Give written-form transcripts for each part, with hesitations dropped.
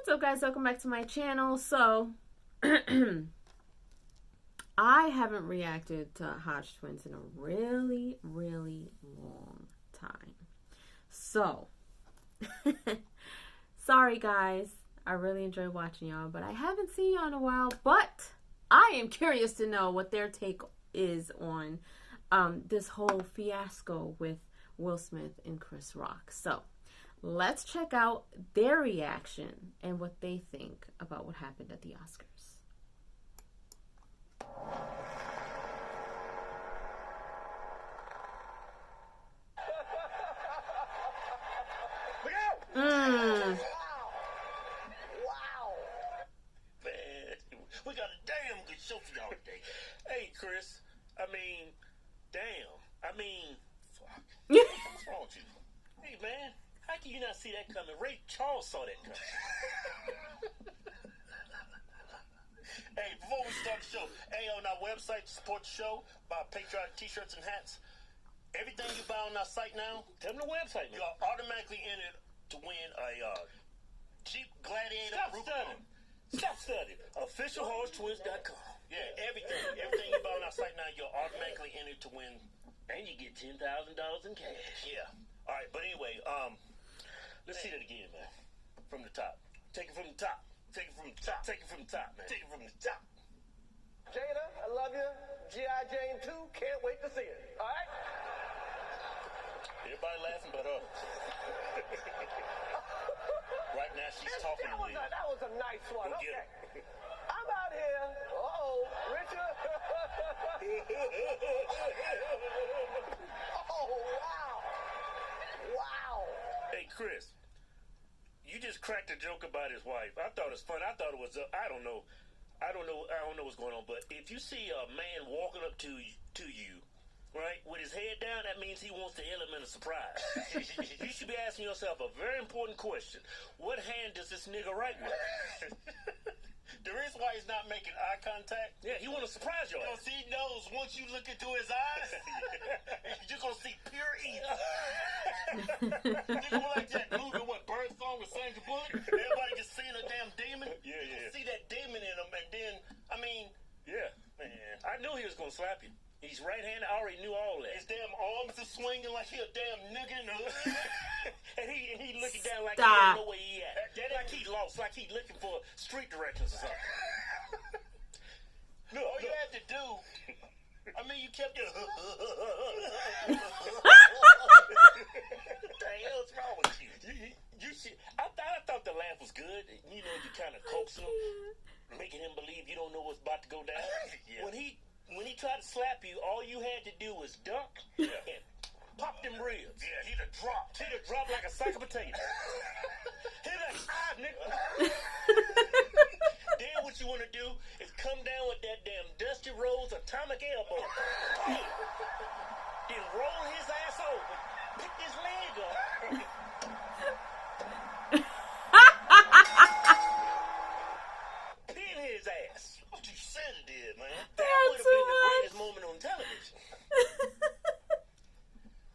What's up, guys? Welcome back to my channel. So, I haven't reacted to Hodge twins in a really, really long time. So, sorry, guys. I really enjoy watching y'all, but I haven't seen y'all in a while. But I am curious to know what their take is on this whole fiasco with Will Smith and Chris Rock. So, let's check out their reaction and what they think about what happened at the Oscars. Look out! Mm. Wow. Man, we got a damn good show for y'all today. Hey, Chris. Fuck. What's wrong with you? Hey, man. How can you not see that coming? Ray Charles saw that coming. Hey, before we start the show, on our website to support the show, buy patriotic t-shirts and hats. Everything you buy on our site now, tell them the website, man. You are automatically entered to win a Jeep Gladiator. Stop studying. OfficialHodgeTwins.com. Yeah, everything you buy on our site now, you're automatically entered to win. And you get $10,000 in cash. Yeah. All right, but anyway, let's see that again, man. From the top. Take it from the top. Take it from the top. Take it from the top, man. Take it from the top. Jada, I love you. G.I. Jane 2, can't wait to see it. All right? Everybody laughing but her. Right now, she's talking to me. That was a nice one. Go Okay. get her. I'm out here. Richard. Oh, wow. Wow. Hey, Chris. You just cracked a joke about his wife. I thought it was fun. I thought it was, I don't know what's going on, but if you see a man walking up to you, right, with his head down, that means he wants the element of surprise. You should be asking yourself a very important question. What hand does this nigga write with? The reason why he's not making eye contact, he want to surprise you. Because he knows once you look into his eyes, you're going to see pure evil. Nigga like that movie, Bird Song with Sandra Bullock? Everybody just seeing a damn demon? Yeah. You see that demon in him, and then, man, I knew he was going to slap you. He's right-handed. I already knew all that. His damn arms are swinging like he a damn nigga in the hood. and he looking down like he don't know where he at. Like he lost, like he looking for street directions or something. Look, all you had to do, you kept your... What the hell's wrong with you? I thought the laugh was good. You know, you kind of coaxing him, making him believe you don't know what's about to go down. Yeah. When he tried to slap you, all you had to do was duck and pop them ribs. Yeah, he'd have dropped. Like a sack of potatoes. He'd like, nigga. Then what you want to do is come down with that damn Dusty Rhodes atomic elbow. Then roll his ass over. Pick his leg up. Pin his ass. What you said it did, man. That would have been the greatest moment on television.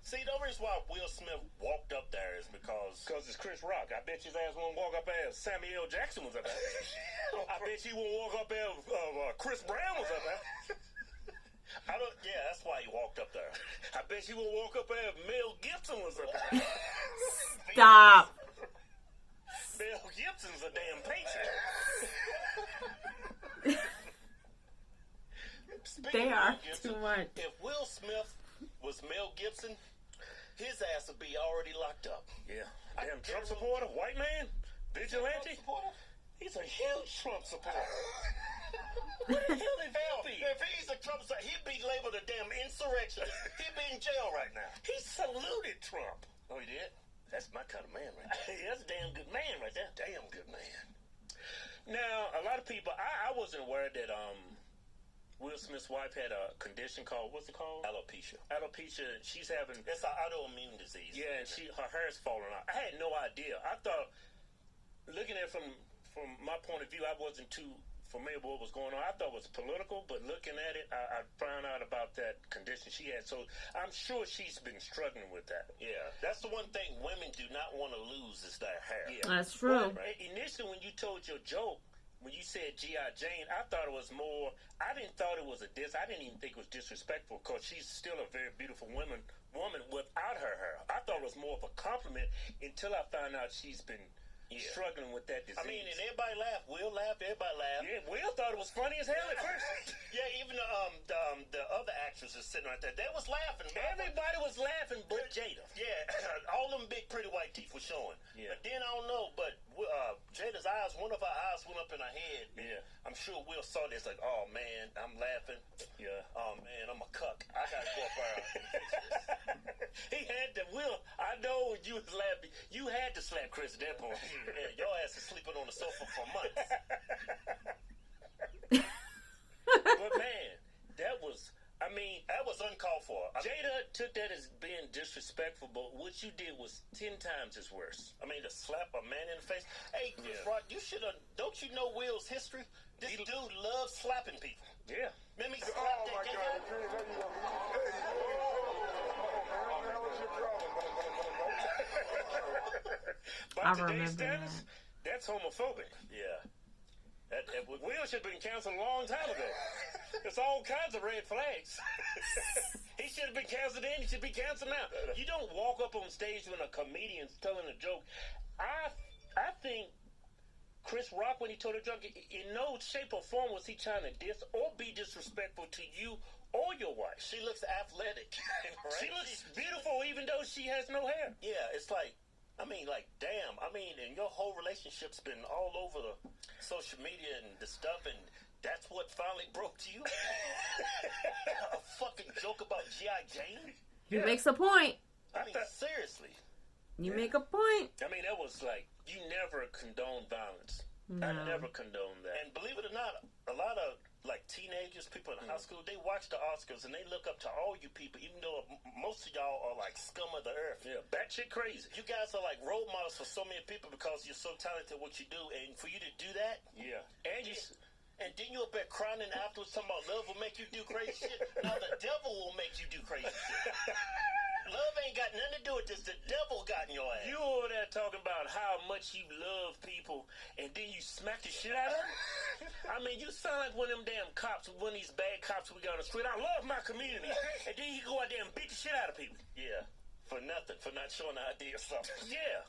See, the reason why Will Smith walked up there is because it's Chris Rock. I bet his ass won't walk up there if Samuel L. Jackson was up there. I bet he won't walk up there if Chris Brown was up there. That's why he walked up there. I bet you won't walk up there if Mel Gibson was up there. Stop. Mel Gibson's a damn patriot. They are too much. If Will Smith was Mel Gibson, his ass would be already locked up. Yeah. Damn Trump supporter, white man, vigilante. He's a huge Trump supporter. What the hell is that? If he's a Trump supporter, he'd be labeled a damn insurrectionist. He'd be in jail right now. He saluted Trump. Oh, he did? That's my kind of man right there. That's a damn good man right there. Damn good man. Now, a lot of people, I wasn't aware that Will Smith's wife had a condition called, what's it called? Alopecia. She's having... It's an autoimmune disease. Yeah, and her hair's falling out. I had no idea. I thought, looking at it from my point of view, I wasn't too familiar with what was going on. I thought it was political, but looking at it, I found out about that condition she had. So I'm sure she's been struggling with that. Yeah. That's the one thing women do not want to lose is their hair. Yeah. That's true. But initially when you told your joke, when you said G.I. Jane, I thought it was more. I didn't thought it was a diss. I didn't even think it was disrespectful because she's still a very beautiful woman without her hair. I thought it was more of a compliment until I found out she's been struggling with that disease. I mean, and everybody laughed. Will laughed. Everybody laughed. Yeah, Will thought it was funny as hell at first. Yeah, even the other actresses sitting right there, they was laughing. Everybody was laughing but Jada. Yeah, all them big pretty white teeth were showing. Yeah. But then I don't know, but Jada's eyes, one of her eyes went up in her head. Yeah. I'm sure Will saw this like, oh man, I'm laughing. Yeah. Oh man, I'm a cuck. I gotta go up there and fix this. He had to. Will, I know when you was laughing, you had to slap Chris at that point. Yeah, your ass is sleeping on the sofa for months. But man, that was uncalled for. Jada took that as being disrespectful, but what you did was 10 times as worse. I mean, to slap a man in the face. Hey, Chris Yeah. Rock, you should have. Don't you know Will's history? This dude loves slapping people. Yeah. Let me slap Oh that my guy. God! By I today's remember standards, that's homophobic. Yeah. Will should have been canceled a long time ago. There's all kinds of red flags. He should have been canceled then. He should be canceled now. You don't walk up on stage when a comedian's telling a joke. I think Chris Rock, when he told a joke, in no shape or form was he trying to diss or be disrespectful to you or your wife. She looks athletic. Right? She looks beautiful even though she has no hair. Yeah, it's like, I mean, like, damn. I mean, and your whole relationship's been all over the social media and the stuff, and that's what finally broke to you? A fucking joke about G.I. Jane? He makes a point. I mean, seriously. You make a point. I mean, that was like, you never condone violence. No. I never condone that. And believe it or not, a lot of, like, teenagers, people in high school, they watch the Oscars, and they look up to all you people, even though most of y'all are, like, scum of the earth. Yeah, batshit crazy. You guys are, like, role models for so many people because you're so talented at what you do, and for you to do that, Yeah. And you... and then you up there crying and afterwards talking about love will make you do crazy shit. Now the devil will make you do crazy shit. Love ain't got nothing to do with this. The devil got in your ass. You over there talking about how much you love people, and then you smack the shit out of them? I mean, you sound like one of them damn cops, one of these bad cops we got on the street. I love my community. And then you go out there and beat the shit out of people. Yeah, for nothing, for not showing the ID or something. Yeah.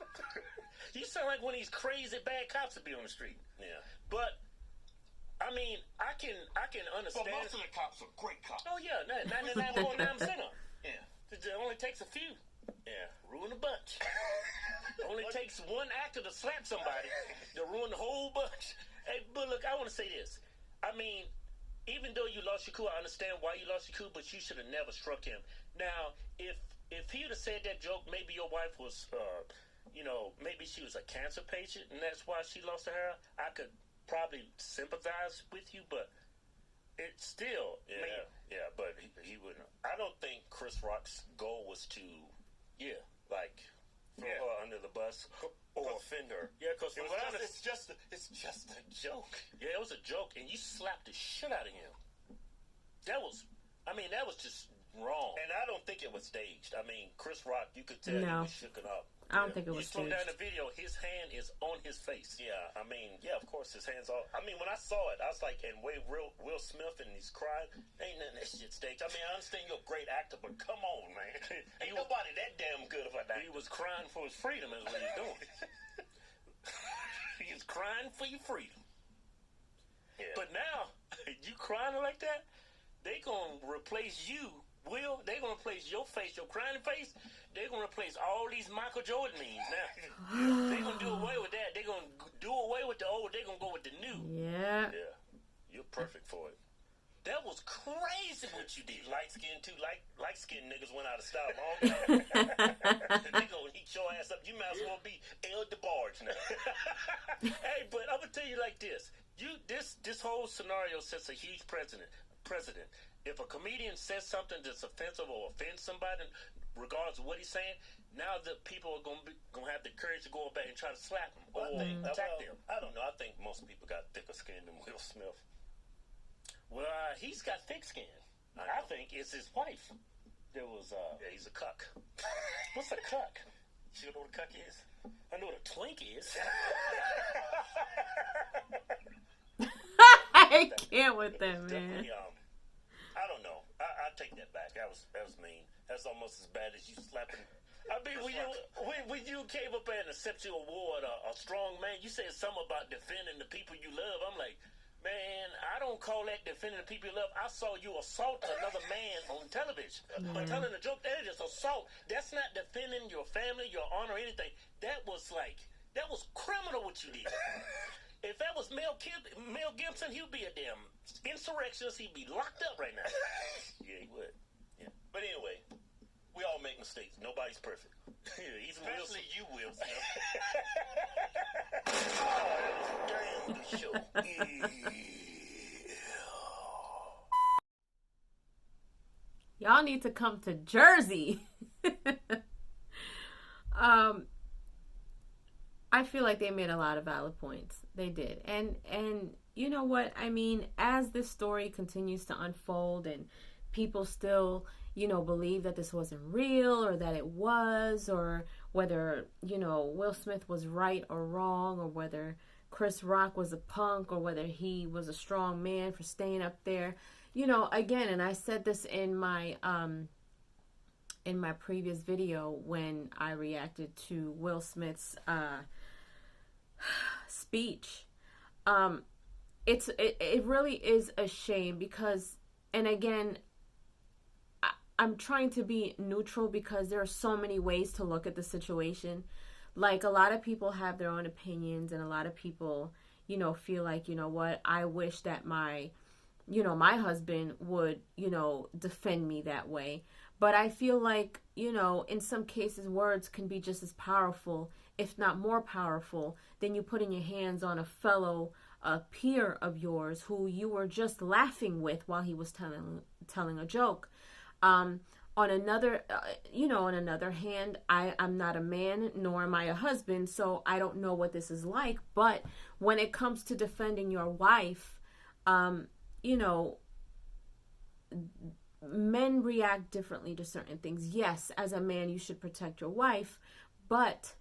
You sound like one of these crazy bad cops that be on the street. Yeah. But, I mean, I can understand. But most of the cops are great cops. Oh, yeah, 99.9% of them. Yeah. It only takes a few. Yeah. Ruin a bunch. Only takes one actor to slap somebody to ruin the whole bunch. Hey, but look, I want to say this. I mean, even though you lost your cool, I understand why you lost your cool, but you should have never struck him. Now, if he would have said that joke, maybe your wife was, maybe she was a cancer patient, and that's why she lost her hair. I could probably sympathize with you, but it's still, Yeah, but he wouldn't. I don't think Chris Rock's goal was to, throw her under the bus or offend her. Yeah, because It's just a joke. Yeah, it was a joke, and you slapped the shit out of him. That was just wrong. And I don't think it was staged. I mean, Chris Rock, you could tell No. he was shooken up. I don't think it You was slow down staged. the video, his hand is on his face. Yeah, I mean, of course, his hands all. I mean, when I saw it, I was like, and Will Smith, and he's crying. Ain't none of that shit staged. I mean, I understand you're a great actor, but come on, man. Ain't nobody that damn good of an actor. He was crying for his freedom, is what he's doing. He's crying for your freedom. Yeah. But now, you crying like that, they gonna replace you, Will. They gonna replace your face, your crying face. They gonna replace all these Michael Jordan memes now. They gonna do away with that. They gonna do away with the old. They gonna go with the new. Yeah. Yeah, you're perfect for it. That was crazy what you did. Light skin too. Light skinned niggas went out of style long time. They gonna heat your ass up. You might as well be El DeBarge now. Hey, but I'm gonna tell you like this. This whole scenario sets a huge precedent. If a comedian says something that's offensive or offends somebody, regardless of what he's saying, now the people are gonna have the courage to go back and try to slap him or attack them. I don't know. I think most people got thicker skin than Will Smith. Well, he's got thick skin. I think it's his wife. There was Yeah, he's a cuck. what's a cuck? You know what a cuck is? I know what a twink is. can't with them, man. I don't know. I take that back. That was mean. That's almost as bad as you slapping. I mean, when you came up there and accepted your award, a strong man, you said something about defending the people you love. I'm like, man, I don't call that defending the people you love. I saw you assault another man on television. But telling a joke, that is just assault. That's not defending your family, your honor, anything. That was criminal what you did. If that was Mel Gibson, he'd be a damn insurrectionist. He'd be locked up right now. Yeah, he would. Yeah. But anyway, we all make mistakes. Nobody's perfect. Especially you, Will Smith. Oh, that was a damn good show. Yeah. Y'all need to come to Jersey. I feel like they made a lot of valid points. They did. And you know what? I mean, as this story continues to unfold and people still, believe that this wasn't real or that it was, or whether, Will Smith was right or wrong, or whether Chris Rock was a punk, or whether he was a strong man for staying up there. Again, and I said this in my previous video when I reacted to Will Smith's speech. It really is a shame because, and again, I'm trying to be neutral because there are so many ways to look at the situation. Like, a lot of people have their own opinions, and a lot of people, feel like, what, I wish that my husband would, defend me that way. But I feel like, in some cases, words can be just as powerful, if not more powerful, than you putting your hands on a fellow peer of yours who you were just laughing with while he was telling a joke. On another hand, I'm not a man, nor am I a husband, so I don't know what this is like. But when it comes to defending your wife, men react differently to certain things. Yes, as a man, you should protect your wife, but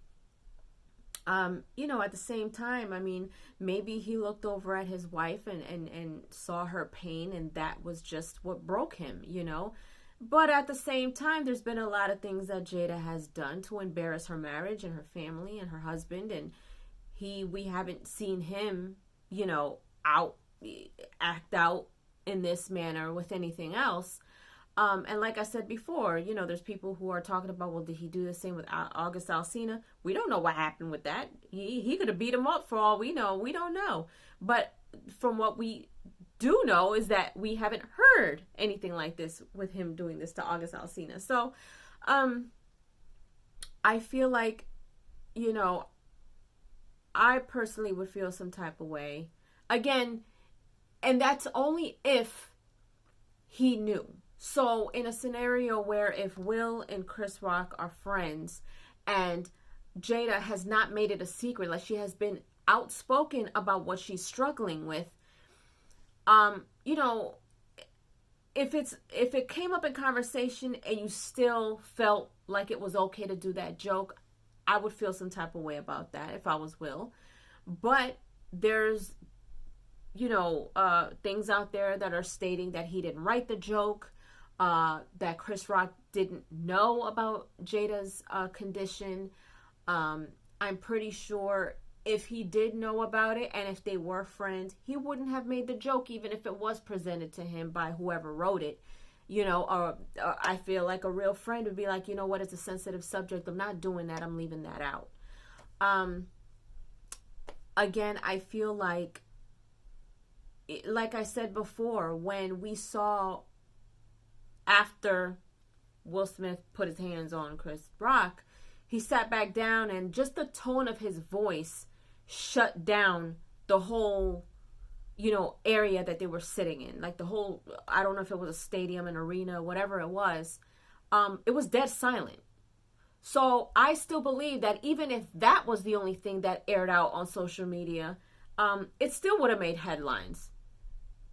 at the same time, I mean, maybe he looked over at his wife and saw her pain, and that was just what broke him, But at the same time, there's been a lot of things that Jada has done to embarrass her marriage and her family and her husband, and we haven't seen him, act out in this manner with anything else. And like I said before, there's people who are talking about, well, did he do the same with August Alsina? We don't know what happened with that. He could have beat him up for all we know. We don't know. But from what we do know is that we haven't heard anything like this with him doing this to August Alsina. So, I feel like, I personally would feel some type of way. Again, and that's only if he knew. So in a scenario where if Will and Chris Rock are friends and Jada has not made it a secret, like she has been outspoken about what she's struggling with, if it came up in conversation and you still felt like it was okay to do that joke, I would feel some type of way about that if I was Will. But there's things out there that are stating that he didn't write the joke, that Chris Rock didn't know about Jada's condition. I'm pretty sure if he did know about it and if they were friends, he wouldn't have made the joke even if it was presented to him by whoever wrote it. Or I feel like a real friend would be like, what, it's a sensitive subject. I'm not doing that. I'm leaving that out. Again, I feel like I said before, when we saw after Will Smith put his hands on Chris Rock, he sat back down and just the tone of his voice shut down the whole, area that they were sitting in. Like the whole, I don't know if it was a stadium, an arena, whatever it was dead silent. So I still believe that even if that was the only thing that aired out on social media, it still would have made headlines.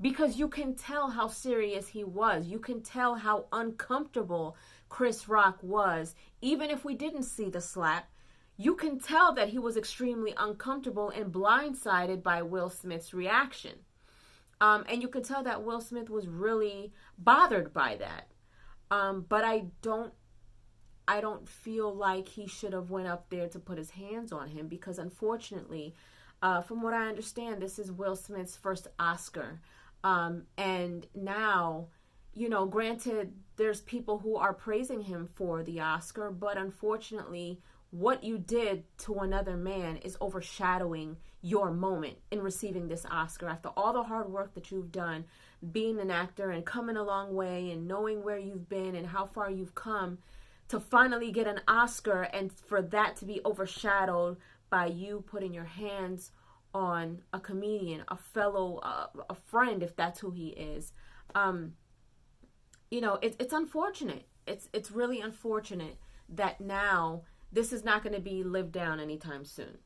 Because you can tell how serious he was. You can tell how uncomfortable Chris Rock was. Even if we didn't see the slap, you can tell that he was extremely uncomfortable and blindsided by Will Smith's reaction. And you could tell that Will Smith was really bothered by that. But I don't feel like he should have went up there to put his hands on him, because unfortunately, from what I understand, this is Will Smith's first Oscar. And now, you know, granted, there's people who are praising him for the Oscar, but unfortunately, what you did to another man is overshadowing your moment in receiving this Oscar. After all the hard work that you've done, being an actor and coming a long way and knowing where you've been and how far you've come, to finally get an Oscar and for that to be overshadowed by you putting your hands on a comedian, a fellow, a friend, if that's who he is. You know, it's unfortunate. It's really unfortunate that now this is not going to be lived down anytime soon.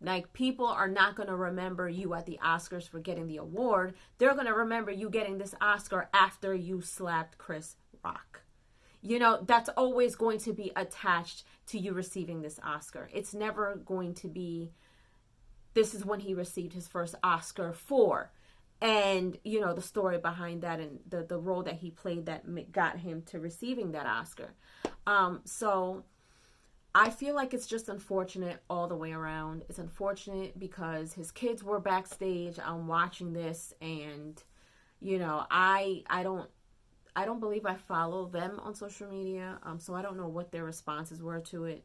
Like, people are not going to remember you at the Oscars for getting the award. They're going to remember you getting this Oscar after you slapped Chris Rock. You know, that's always going to be attached to you receiving this Oscar. It's never going to be, this is when he received his first Oscar for, and, you know, the story behind that and the role that he played that got him to receiving that Oscar. So I feel like it's just unfortunate all the way around. It's unfortunate because his kids were backstage watching this, and, you know, I don't believe I follow them on social media, so I don't know what their responses were to it.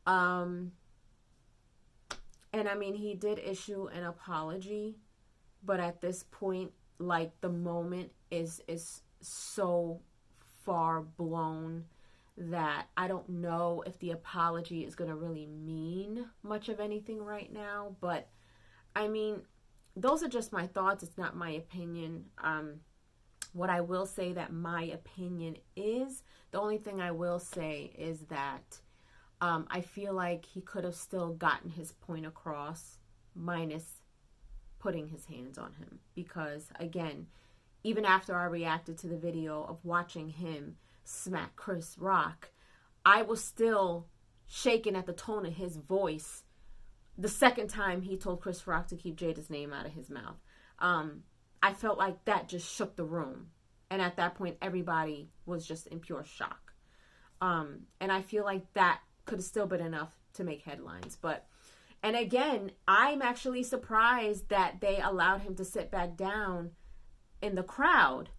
And I mean, he did issue an apology, but at this point, like, the moment is so far blown that I don't know if the apology is going to really mean much of anything right now. But I mean, those are just my thoughts. It's not my opinion. What I will say that my opinion is, the only thing I will say is that I feel like he could have still gotten his point across, minus putting his hands on him. Because, again, even after I reacted to the video of watching him smack Chris Rock, I was still shaken at the tone of his voice the second time he told Chris Rock to keep Jada's name out of his mouth. I felt like that just shook the room. And at that point, everybody was just in pure shock. And I feel like that could have still been enough to make headlines. But, and again, I'm actually surprised that they allowed him to sit back down in the crowd.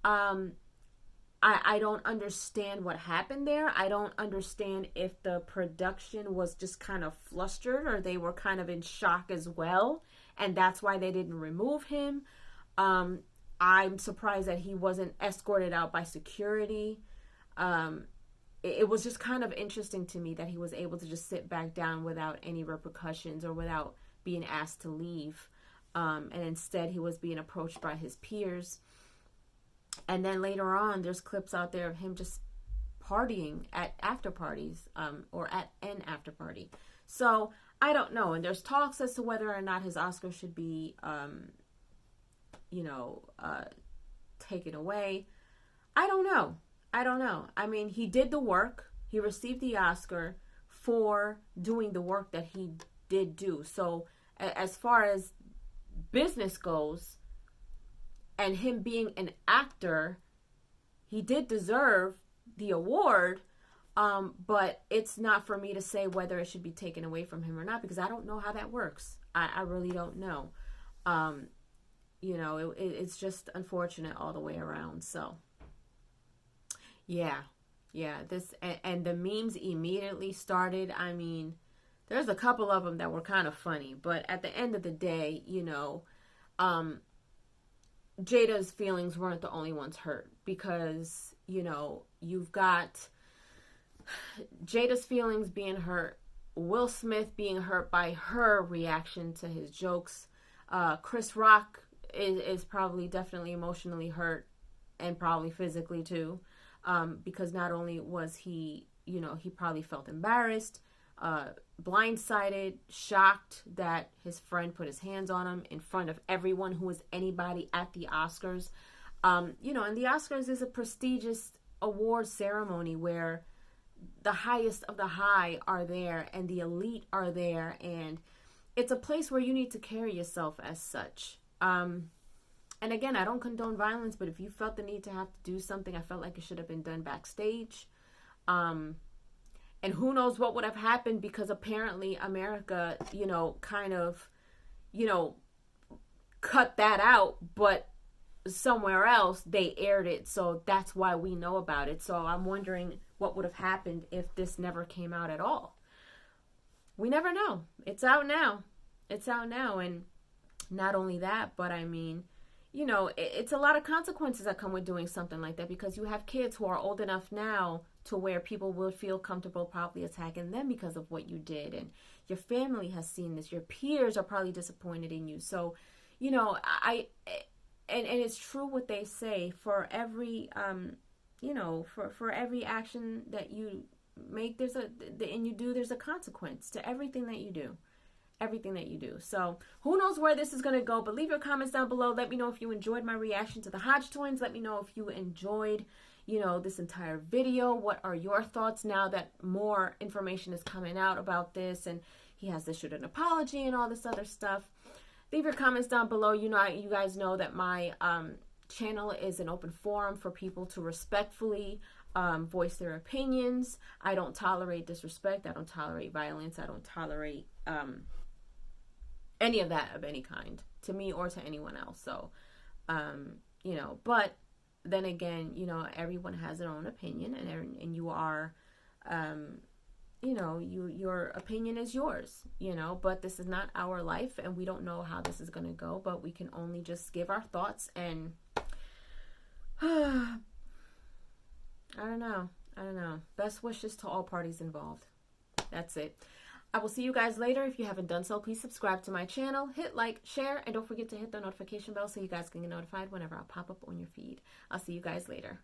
I don't understand what happened there. I don't understand if the production was just kind of flustered or they were kind of in shock as well, and that's why they didn't remove him. I'm surprised that he wasn't escorted out by security. It was just kind of interesting to me that he was able to just sit back down without any repercussions or without being asked to leave. And instead he was being approached by his peers. And then later on, there's clips out there of him just partying at after parties, or at an after party. So I don't know. And there's talks as to whether or not his Oscar should be, taken away. I don't know. I mean, he did the work. He received the Oscar for doing the work that he did do. So as far as business goes, and him being an actor, he did deserve the award, but it's not for me to say whether it should be taken away from him or not, because I don't know how that works. I really don't know. It's just unfortunate all the way around. So, yeah, this, and the memes immediately started. I mean, there's a couple of them that were kind of funny, but at the end of the day, Jada's feelings weren't the only ones hurt, because, you've got Jada's feelings being hurt, Will Smith being hurt by her reaction to his jokes. Chris Rock is probably definitely emotionally hurt, and probably physically too, because not only was he, he probably felt embarrassed, blindsided, shocked that his friend put his hands on him in front of everyone who was anybody at the Oscars. And the Oscars is a prestigious award ceremony where the highest of the high are there and the elite are there, and it's a place where you need to carry yourself as such. And again, I don't condone violence, but if you felt the need to have to do something, I felt like it should have been done backstage. And who knows what would have happened, because apparently America, you know, kind of, you know, cut that out, but somewhere else they aired it, so that's why we know about it. So I'm wondering what would have happened if this never came out at all. We never know. It's out now. It's out now. And not only that, but I mean, you know, it's a lot of consequences that come with doing something like that, because you have kids who are old enough now to where people will feel comfortable probably attacking them because of what you did, and your family has seen this. Your peers are probably disappointed in you. So, you know, and it's true what they say, for every you know, for every action that you make, there's a consequence to everything that you do. Everything that you do. So who knows where this is going to go, but leave your comments down below. Let me know if you enjoyed my reaction to the Hodge twins. Let me know if you enjoyed, you know, this entire video. What are your thoughts now that more information is coming out about this, and he has issued an apology and all this other stuff? Leave your comments down below. You know, you guys know that my channel is an open forum for people to respectfully voice their opinions. I don't tolerate disrespect. I don't tolerate violence. I don't tolerate any of that of any kind, to me or to anyone else. So, you know, but then again, you know, everyone has their own opinion, and you are, you know, your opinion is yours, you know, but this is not our life, and we don't know how this is going to go, but we can only just give our thoughts, and I don't know. Best wishes to all parties involved. That's it. I will see you guys later. If you haven't done so, please subscribe to my channel, hit like, share, and don't forget to hit the notification bell so you guys can get notified whenever I pop up on your feed. I'll see you guys later.